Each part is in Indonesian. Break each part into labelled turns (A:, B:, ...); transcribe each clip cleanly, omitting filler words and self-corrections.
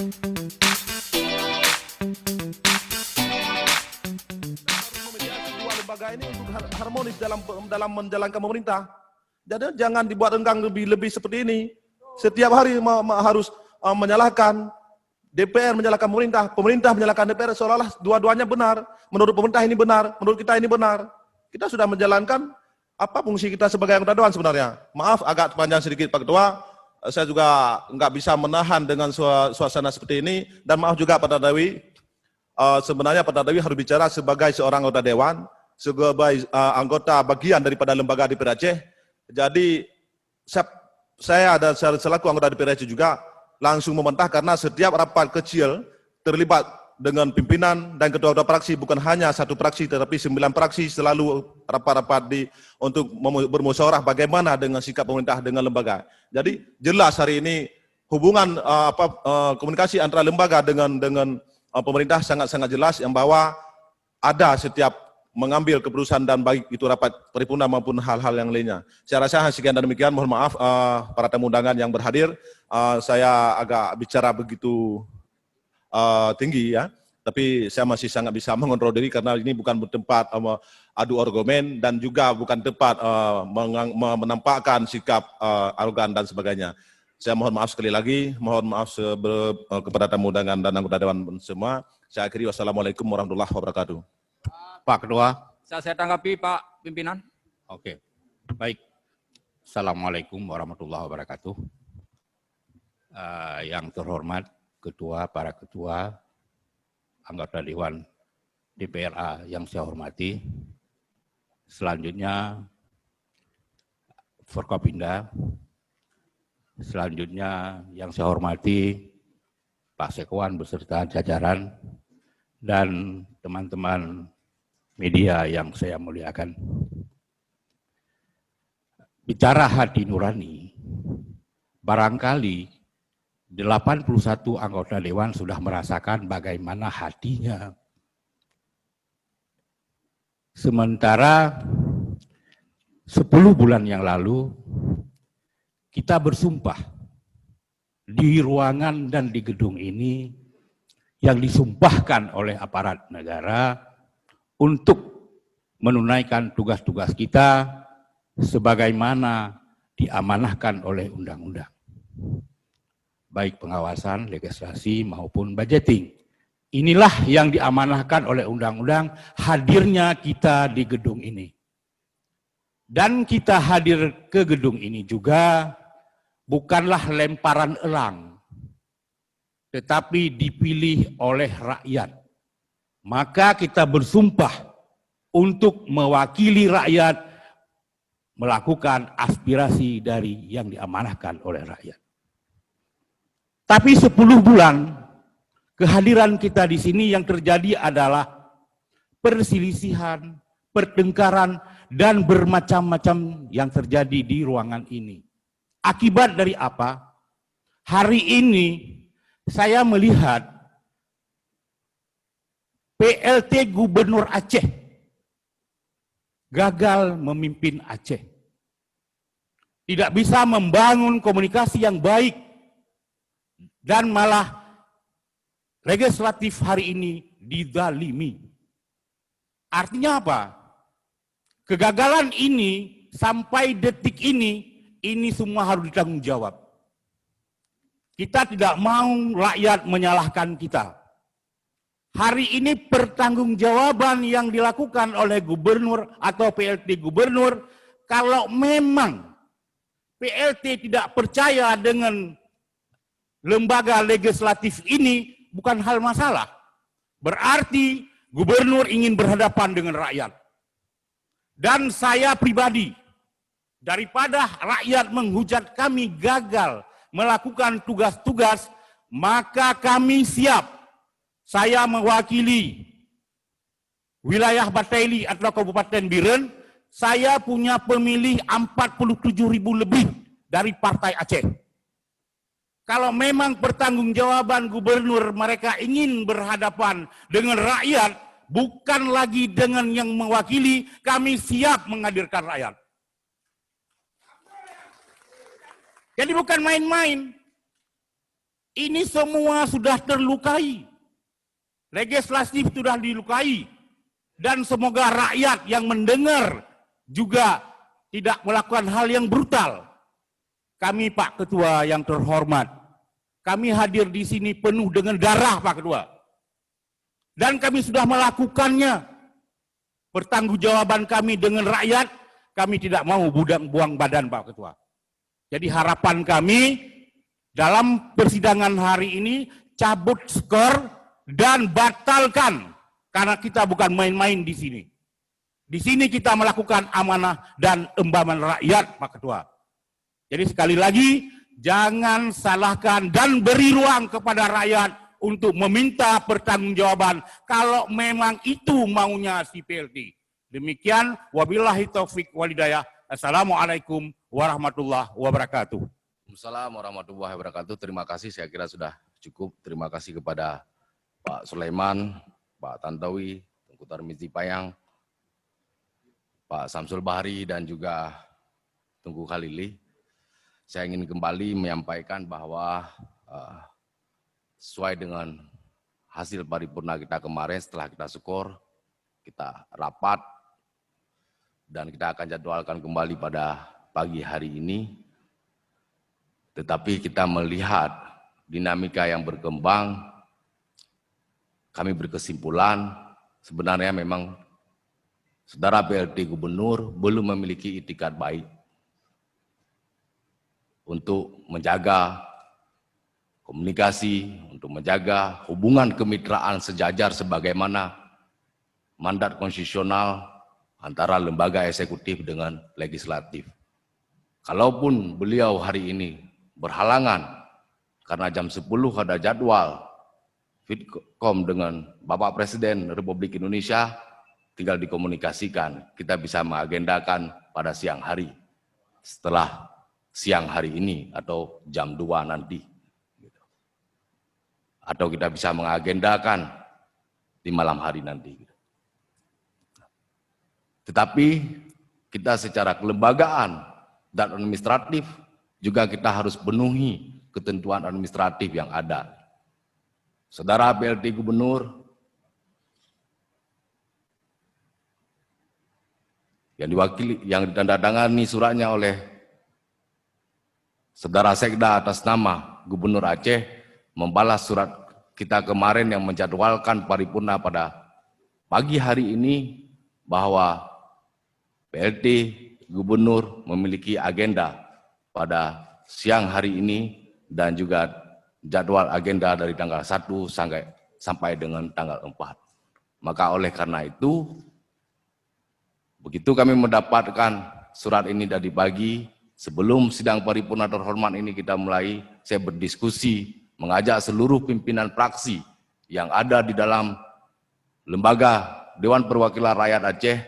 A: Memediasi dua lembaga ini untuk harmonis dalam menjalankan pemerintah. Jadi jangan dibuat renggang lebih seperti ini. Setiap hari harus menyalahkan DPR, menyalahkan pemerintah, pemerintah menyalahkan DPR, seolah-olah dua-duanya benar. Menurut pemerintah ini benar, menurut kita ini benar. Kita sudah menjalankan apa fungsi kita sebagai anggota dewan sebenarnya. Maaf agak panjang sedikit Pak Ketua, saya juga nggak bisa menahan dengan suasana seperti ini. Dan maaf juga Pak Tadawi, sebenarnya Pak Tadawi harus bicara sebagai seorang anggota dewan, sebagai anggota bagian daripada lembaga DPR Aceh. Jadi saya dan selaku anggota DPR Aceh juga langsung membantah karena setiap rapat kecil terlibat dengan pimpinan dan ketua-ketua praksi, bukan hanya satu praksi tetapi 9 praksi selalu rapat-rapat untuk bermusyawarah bagaimana dengan sikap pemerintah dengan lembaga. Jadi jelas hari ini hubungan komunikasi antara lembaga dengan pemerintah sangat-sangat jelas yang bahwa ada setiap mengambil keputusan dan baik itu rapat paripurna maupun hal-hal yang lainnya. Saya rasa sekian dan demikian, mohon maaf para tamu undangan yang berhadir, saya agak bicara begitu tinggi ya, tapi saya masih sangat bisa mengontrol diri karena ini bukan tempat adu argumen dan juga bukan tempat menampakkan sikap arogan dan sebagainya. Saya mohon maaf sekali lagi, mohon maaf kepada tamu undangan dan anggota dewan semua. Saya akhiri, wassalamualaikum warahmatullahi wabarakatuh.
B: Pak Ketua.
C: Saya tanggapi Pak Pimpinan.
B: Oke, baik. Assalamualaikum warahmatullahi wabarakatuh. Yang terhormat Ketua, para Ketua, anggota Dewan DPRA yang saya hormati. Selanjutnya Forkopimda. Selanjutnya yang saya hormati Pak Sekwan beserta jajaran dan teman-teman media yang saya muliakan. Bicara hati nurani, barangkali 81 anggota dewan sudah merasakan bagaimana hatinya. Sementara 10 bulan yang lalu, kita bersumpah di ruangan dan di gedung ini yang disumpahkan oleh aparat negara untuk menunaikan tugas-tugas kita sebagaimana diamanahkan oleh undang-undang. Baik pengawasan, legislasi maupun budgeting. Inilah yang diamanahkan oleh undang-undang, hadirnya kita di gedung ini. Dan kita hadir ke gedung ini juga bukanlah lemparan elang, tetapi dipilih oleh rakyat. Maka kita bersumpah untuk mewakili rakyat melakukan aspirasi dari yang diamanahkan oleh rakyat. Tapi 10 bulan kehadiran kita di sini yang terjadi adalah perselisihan, pertengkaran, dan bermacam-macam yang terjadi di ruangan ini. Akibat dari apa? Hari ini saya melihat PLT Gubernur Aceh gagal memimpin Aceh. Tidak bisa membangun komunikasi yang baik dan malah legislatif hari ini dizalimi. Artinya apa? Kegagalan ini sampai detik ini semua harus ditanggung jawab. Kita tidak mau rakyat menyalahkan kita. Hari ini pertanggungjawaban yang dilakukan oleh gubernur atau PLT gubernur, kalau memang PLT tidak percaya dengan lembaga legislatif ini, bukan hal masalah. Berarti gubernur ingin berhadapan dengan rakyat. Dan saya pribadi, daripada rakyat menghujat kami gagal melakukan tugas-tugas, maka kami siap. Saya mewakili wilayah Bataili atau Kabupaten Biren, saya punya pemilih 47.000 lebih dari Partai Aceh. Kalau memang pertanggungjawaban gubernur mereka ingin berhadapan dengan rakyat, bukan lagi dengan yang mewakili, kami siap menghadirkan rakyat. Jadi bukan main-main. Ini semua sudah terlukai. Legislatif sudah dilukai. Dan semoga rakyat yang mendengar juga tidak melakukan hal yang brutal. Kami Pak Ketua yang terhormat, kami hadir di sini penuh dengan darah Pak Ketua. Dan kami sudah melakukannya. Pertanggungjawaban kami dengan rakyat, kami tidak mau buang badan Pak Ketua. Jadi harapan kami dalam persidangan hari ini cabut skor dan batalkan, karena kita bukan main-main di sini. Di sini kita melakukan amanah dan embaman rakyat Pak Ketua. Jadi sekali lagi, jangan salahkan dan beri ruang kepada rakyat untuk meminta pertanggungjawaban kalau memang itu maunya si PLT. Demikian, wabillahi taufik walhidayah. Assalamualaikum warahmatullahi wabarakatuh.
D: Assalamualaikum warahmatullahi wabarakatuh. Terima kasih, saya kira sudah cukup. Terima kasih kepada Pak Sulaiman, Pak Tantowi, Tengku Tarmizi Payang, Pak Samsul Bahri, dan juga Tengku Khalili. Saya ingin kembali menyampaikan bahwa sesuai dengan hasil paripurna kita kemarin, setelah kita skor, kita rapat, dan kita akan jadwalkan kembali pada pagi hari ini. Tetapi kita melihat dinamika yang berkembang, kami berkesimpulan sebenarnya memang saudara PLT Gubernur belum memiliki itikat baik untuk menjaga komunikasi, untuk menjaga hubungan kemitraan sejajar sebagaimana mandat konstitusional antara lembaga eksekutif dengan legislatif. Kalaupun beliau hari ini berhalangan karena jam 10 ada jadwal Fitkom dengan Bapak Presiden Republik Indonesia, tinggal dikomunikasikan, kita bisa mengagendakan pada siang hari, setelah siang hari ini atau jam 2 nanti. Atau kita bisa mengagendakan di malam hari nanti. Tetapi kita secara kelembagaan dan administratif juga kita harus penuhi ketentuan administratif yang ada. Saudara PLT Gubernur yang diwakili, yang ditandatangani suratnya oleh Saudara Sekda atas nama Gubernur Aceh membalas surat kita kemarin yang menjadwalkan paripurna pada pagi hari ini bahwa PLT Gubernur memiliki agenda pada siang hari ini dan juga jadwal agenda dari tanggal 1 sampai dengan tanggal 4. Maka oleh karena itu, begitu kami mendapatkan surat ini tadi pagi, sebelum sidang paripurna terhormat ini kita mulai, saya berdiskusi, mengajak seluruh pimpinan fraksi yang ada di dalam lembaga Dewan Perwakilan Rakyat Aceh,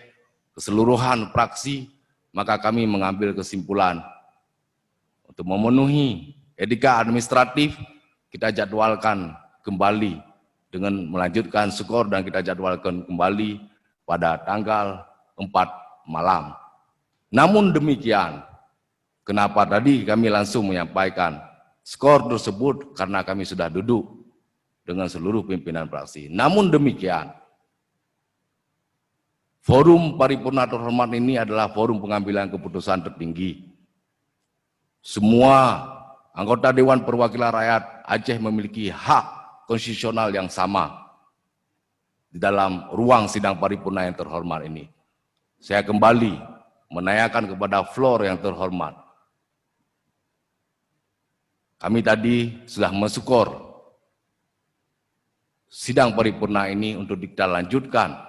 D: keseluruhan fraksi, maka kami mengambil kesimpulan untuk memenuhi etika administratif, kita jadwalkan kembali dengan melanjutkan skor dan kita jadwalkan kembali pada tanggal 4 malam. Namun demikian, kenapa tadi kami langsung menyampaikan skor tersebut karena kami sudah duduk dengan seluruh pimpinan fraksi. Namun demikian, forum paripurna terhormat ini adalah forum pengambilan keputusan tertinggi. Semua anggota Dewan Perwakilan Rakyat Aceh memiliki hak konstitusional yang sama di dalam ruang sidang paripurna yang terhormat ini. Saya kembali menanyakan kepada floor yang terhormat. Kami tadi sudah menskor sidang paripurna ini untuk kita lanjutkan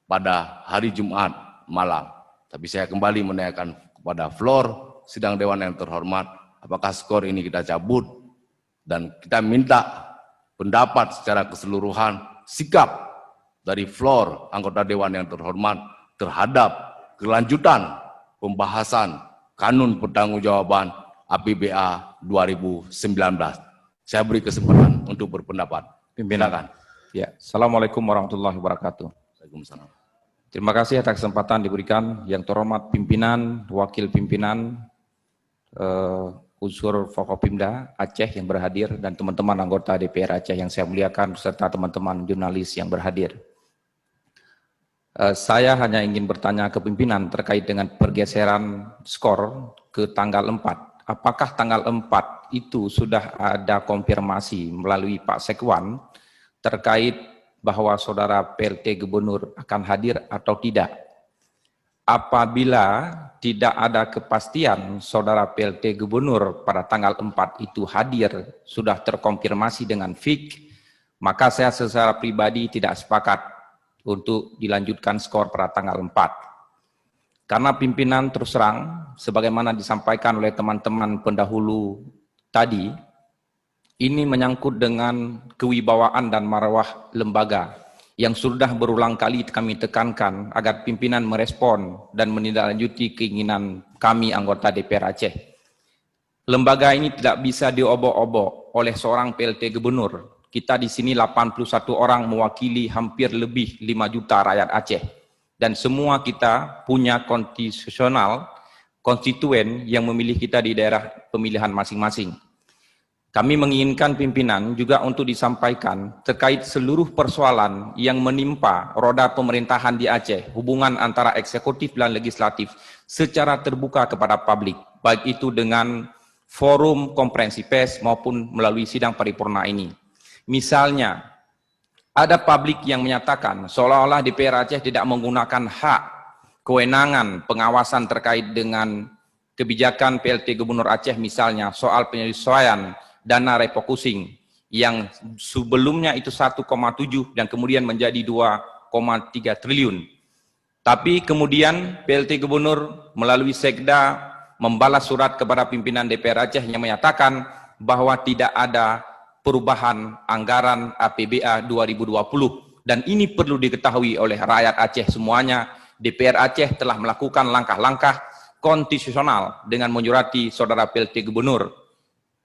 D: pada hari Jumat malam. Tapi saya kembali menanyakan kepada floor sidang Dewan yang terhormat, apakah skor ini kita cabut dan kita minta pendapat secara keseluruhan sikap dari floor anggota Dewan yang terhormat terhadap kelanjutan pembahasan kanun pertanggungjawaban APBA 2019. Saya beri kesempatan untuk berpendapat.
C: Pimpinan. Ya, Assalamualaikum warahmatullahi wabarakatuh.
D: Waalaikumsalam.
C: Terima kasih atas kesempatan diberikan yang terhormat pimpinan, wakil pimpinan, unsur Forkopimda Aceh yang berhadir dan teman-teman anggota DPR Aceh yang saya muliakan serta teman-teman jurnalis yang berhadir. Saya hanya ingin bertanya ke pimpinan terkait dengan pergeseran skor ke tanggal 4. Apakah tanggal 4 itu sudah ada konfirmasi melalui Pak Sekwan terkait bahwa saudara PLT Gubernur akan hadir atau tidak? Apabila tidak ada kepastian saudara PLT Gubernur pada tanggal 4 itu hadir, sudah terkonfirmasi dengan fix, maka saya secara pribadi tidak sepakat untuk dilanjutkan skor pada tanggal 4. Karena pimpinan terus terang, sebagaimana disampaikan oleh teman-teman pendahulu tadi, ini menyangkut dengan kewibawaan dan marwah lembaga yang sudah berulang kali kami tekankan agar pimpinan merespon dan menindaklanjuti keinginan kami anggota DPR Aceh. Lembaga ini tidak bisa diobok-obok oleh seorang PLT Gubernur. Kita di sini 81 orang mewakili hampir lebih 5 juta rakyat Aceh. Dan semua kita punya konstituen yang memilih kita di daerah pemilihan masing-masing. Kami menginginkan pimpinan juga untuk disampaikan terkait seluruh persoalan yang menimpa roda pemerintahan di Aceh, hubungan antara eksekutif dan legislatif secara terbuka kepada publik, baik itu dengan forum konferensi pers maupun melalui sidang paripurna ini. Misalnya, ada publik yang menyatakan seolah-olah DPR Aceh tidak menggunakan hak kewenangan pengawasan terkait dengan kebijakan PLT Gubernur Aceh, misalnya soal penyesuaian dana refocusing yang sebelumnya itu 1,7 dan kemudian menjadi 2,3 triliun. Tapi kemudian PLT Gubernur melalui Sekda membalas surat kepada pimpinan DPR Aceh yang menyatakan bahwa tidak ada perubahan anggaran APBA 2020 dan ini perlu diketahui oleh rakyat Aceh semuanya. DPR Aceh telah melakukan langkah-langkah konstitusional dengan menyurati saudara PLT Gubernur.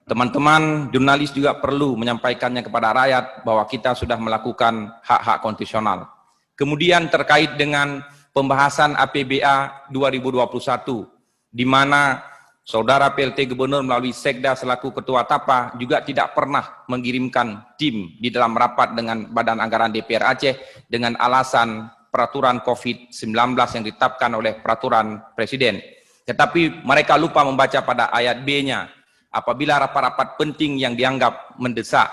C: Teman-teman jurnalis juga perlu menyampaikannya kepada rakyat bahwa kita sudah melakukan hak-hak konstitusional. Kemudian terkait dengan pembahasan APBA 2021 di mana saudara PLT Gubernur melalui Sekda selaku Ketua TAPA juga tidak pernah mengirimkan tim di dalam rapat dengan Badan Anggaran DPR Aceh dengan alasan peraturan COVID-19 yang ditetapkan oleh peraturan Presiden. Tetapi mereka lupa membaca pada ayat B-nya, apabila rapat-rapat penting yang dianggap mendesak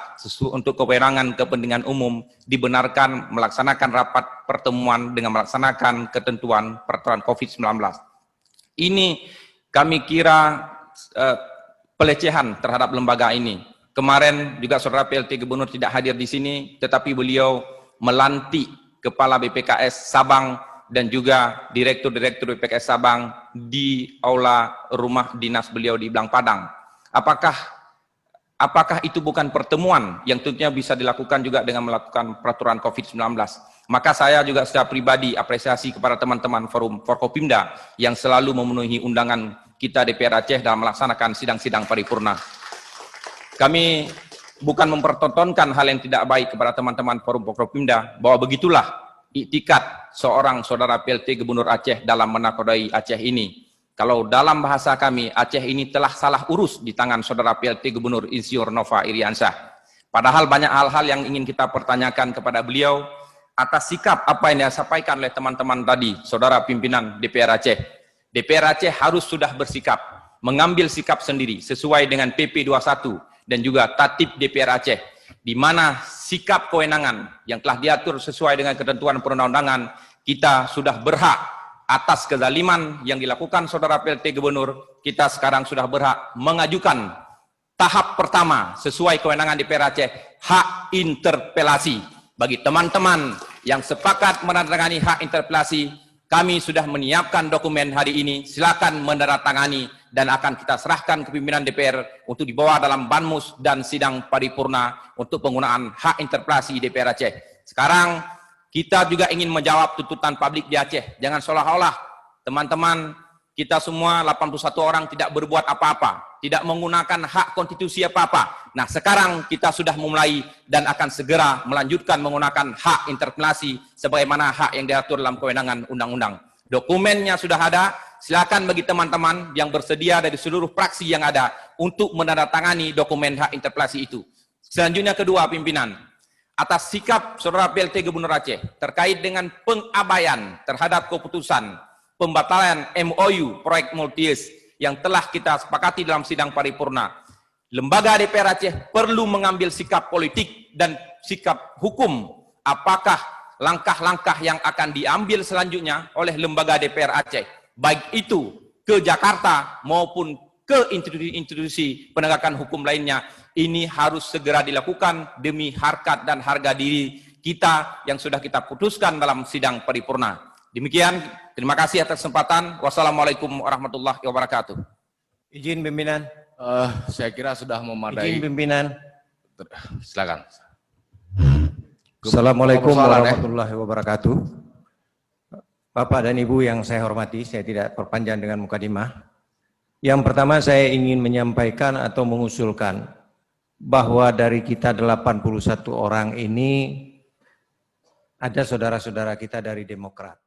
C: untuk kewenangan kepentingan umum dibenarkan melaksanakan rapat pertemuan dengan melaksanakan ketentuan peraturan COVID-19. Ini kami kira pelecehan terhadap lembaga ini. Kemarin juga saudara PLT Gubernur tidak hadir di sini, tetapi beliau melantik Kepala BPKS Sabang dan juga Direktur-Direktur BPKS Sabang di aula rumah dinas beliau di Blang Padang. Apakah itu bukan pertemuan yang tentunya bisa dilakukan juga dengan melakukan peraturan COVID-19? Maka saya juga secara pribadi apresiasi kepada teman-teman Forum Forkopimda yang selalu memenuhi undangan kita DPR Aceh dalam melaksanakan sidang-sidang paripurna. Kami bukan mempertontonkan hal yang tidak baik kepada teman-teman Forum Forkopimda, bahwa begitulah iktikat seorang saudara PLT Gubernur Aceh dalam menakodai Aceh ini. Kalau dalam bahasa kami, Aceh ini telah salah urus di tangan saudara PLT Gubernur Insinyur Nova Iriansyah. Padahal banyak hal-hal yang ingin kita pertanyakan kepada beliau atas sikap apa yang disampaikan oleh teman-teman tadi, saudara pimpinan DPR Aceh. DPR Aceh harus sudah bersikap, mengambil sikap sendiri sesuai dengan PP 21 dan juga Tatip DPR Aceh, di mana sikap kewenangan yang telah diatur sesuai dengan ketentuan perundang-undangan, kita sudah berhak atas kezaliman yang dilakukan saudara PLT Gubernur, kita sekarang sudah berhak mengajukan tahap pertama sesuai kewenangan DPR Aceh, hak interpelasi. Bagi teman-teman yang sepakat menandatangani hak interpelasi, kami sudah menyiapkan dokumen hari ini, silakan menandatangani dan akan kita serahkan ke pimpinan DPR untuk dibawa dalam banmus dan sidang paripurna untuk penggunaan hak interpelasi DPR Aceh. Sekarang kita juga ingin menjawab tuntutan publik di Aceh. Jangan seolah-olah teman-teman kita semua 81 orang tidak berbuat apa-apa, tidak menggunakan hak konstitusi apa-apa. Nah, sekarang kita sudah memulai dan akan segera melanjutkan menggunakan hak interpelasi sebagaimana hak yang diatur dalam kewenangan undang-undang. Dokumennya sudah ada, silakan bagi teman-teman yang bersedia dari seluruh fraksi yang ada untuk menandatangani dokumen hak interpelasi itu. Selanjutnya kedua pimpinan, atas sikap Saudara PLT Gubernur Aceh terkait dengan pengabaian terhadap keputusan pembatalan MOU proyek Multius yang telah kita sepakati dalam sidang paripurna, lembaga DPR Aceh perlu mengambil sikap politik dan sikap hukum apakah langkah-langkah yang akan diambil selanjutnya oleh lembaga DPR Aceh, baik itu ke Jakarta maupun ke institusi-institusi penegakan hukum lainnya. Ini harus segera dilakukan demi harkat dan harga diri kita yang sudah kita putuskan dalam sidang paripurna. Demikian, terima kasih atas kesempatan. Wassalamualaikum warahmatullahi wabarakatuh.
E: Izin pimpinan.
D: Saya kira sudah memadai.
E: Izin pimpinan.
D: Silakan.
E: Assalamualaikum
D: Persoalan,
E: warahmatullahi wabarakatuh. Bapak dan Ibu yang saya hormati, saya tidak perpanjang dengan mukadimah. Yang pertama saya ingin menyampaikan atau mengusulkan bahwa dari kita 81 orang ini ada saudara-saudara kita dari Demokrat.